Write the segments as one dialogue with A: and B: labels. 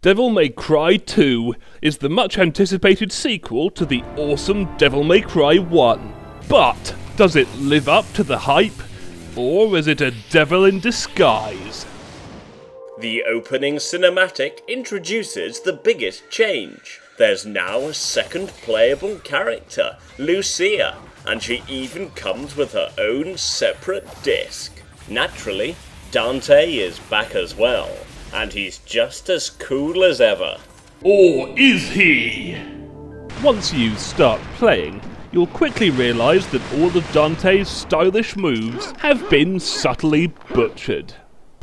A: Devil May Cry 2 is the much-anticipated sequel to the awesome Devil May Cry 1. But does it live up to the hype? Or is it a devil in disguise?
B: The opening cinematic introduces the biggest change. There's now a second playable character, Lucia, and she even comes with her own separate disc. Naturally, Dante is back as well, and he's just as cool as ever.
A: Or is he? Once you start playing, you'll quickly realise that all of Dante's stylish moves have been subtly butchered.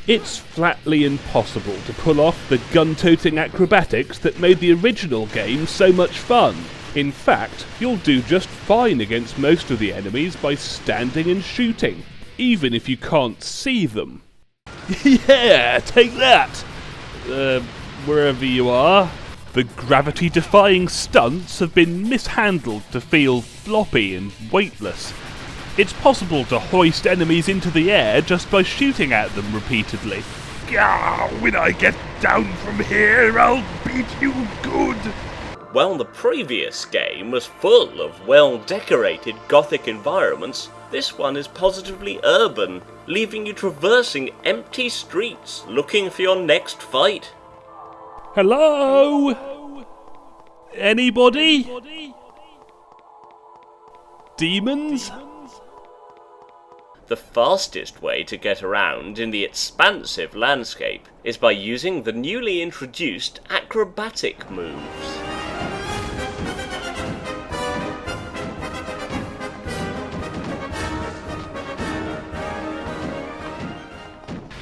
A: It's flatly impossible to pull off the gun-toting acrobatics that made the original game so much fun. In fact, you'll do just fine against most of the enemies by standing and shooting, even if you can't see them. Yeah, take that! Wherever you are. The gravity-defying stunts have been mishandled to feel floppy and weightless. It's possible to hoist enemies into the air just by shooting at them repeatedly. Gah, when I get down from here, I'll beat you good!
B: While the previous game was full of well-decorated gothic environments, this one is positively urban, leaving you traversing empty streets looking for your next fight.
A: Hello? Anybody? Demons?
B: The fastest way to get around in the expansive landscape is by using the newly introduced acrobatic moves.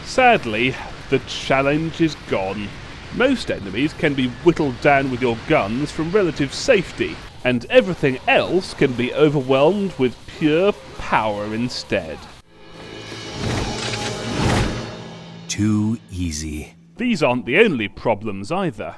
A: Sadly, the challenge is gone. Most enemies can be whittled down with your guns from relative safety, and everything else can be overwhelmed with pure power instead.
C: Too easy.
A: These aren't the only problems either.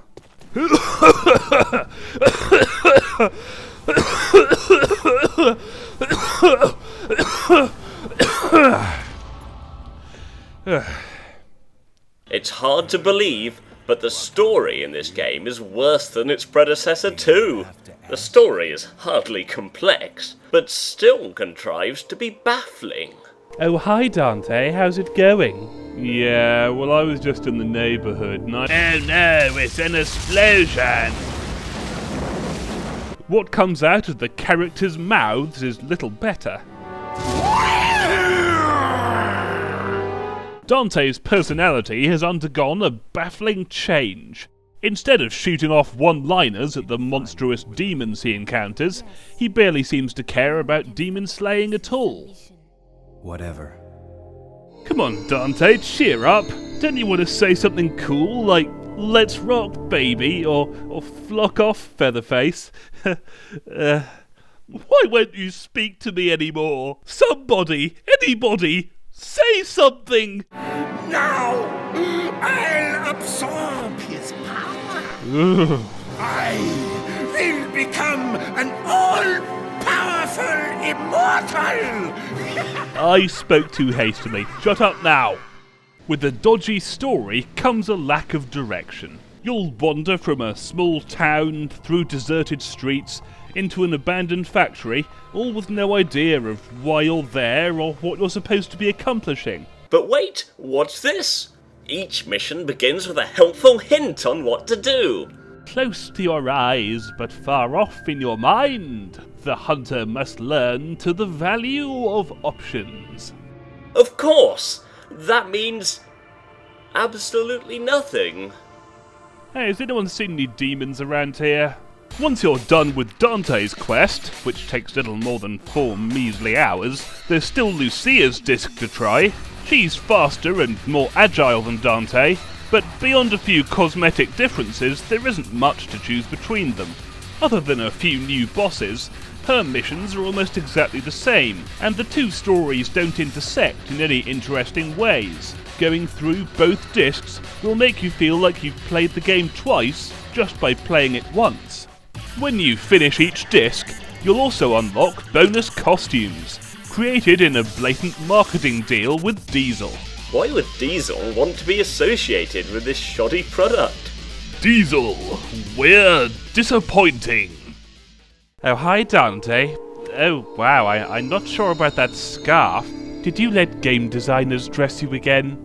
B: It's hard to believe, but the story in this game is worse than its predecessor too. The story is hardly complex, but still contrives to be baffling.
A: Oh, hi Dante, how's it going? Yeah, well I was just in the neighbourhood and Oh no, it's an explosion! What comes out of the characters' mouths is little better. Dante's personality has undergone a baffling change. Instead of shooting off one-liners at the monstrous demons he encounters, he barely seems to care about demon slaying at all.
C: Whatever.
A: Come on, Dante, cheer up. Don't you want to say something cool like, "Let's rock, baby," or "Flock off, Featherface"? Why won't you speak to me anymore? Somebody, anybody, say something!
D: Now, I'll absorb his power. I will become an all-powerful immortal.
A: I spoke too hastily. Shut up now. With a dodgy story comes a lack of direction. You'll wander from a small town through deserted streets into an abandoned factory, all with no idea of why you're there or what you're supposed to be accomplishing.
B: But wait, what's this? Each mission begins with a helpful hint on what to do.
A: Close to your eyes, but far off in your mind, the hunter must learn to the value of options.
B: Of course! That means absolutely nothing.
A: Hey, has anyone seen any demons around here? Once you're done with Dante's quest, which takes little more than 4 measly hours, there's still Lucia's disc to try. She's faster and more agile than Dante, but beyond a few cosmetic differences, there isn't much to choose between them. Other than a few new bosses, her missions are almost exactly the same, and the two stories don't intersect in any interesting ways. Going through both discs will make you feel like you've played the game twice just by playing it once. When you finish each disc, you'll also unlock bonus costumes, created in a blatant marketing deal with Diesel.
B: Why would Diesel want to be associated with this shoddy product?
A: Diesel, we're disappointing.
E: Oh, hi, Dante. Oh, wow, I'm not sure about that scarf. Did you let game designers dress you again?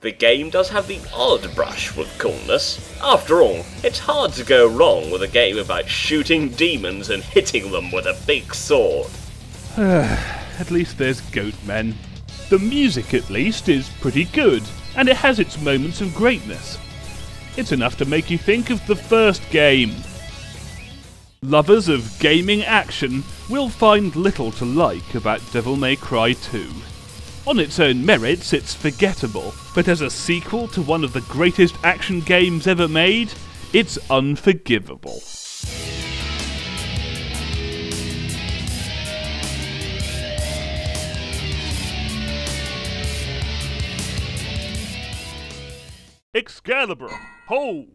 B: The game does have the odd brush with coolness. After all, it's hard to go wrong with a game about shooting demons and hitting them with a big sword.
A: At least there's goat men. The music, at least, is pretty good, and it has its moments of greatness. It's enough to make you think of the first game. Lovers of gaming action will find little to like about Devil May Cry 2. On its own merits, it's forgettable, but as a sequel to one of the greatest action games ever made, it's unforgivable. Excalibur, ho!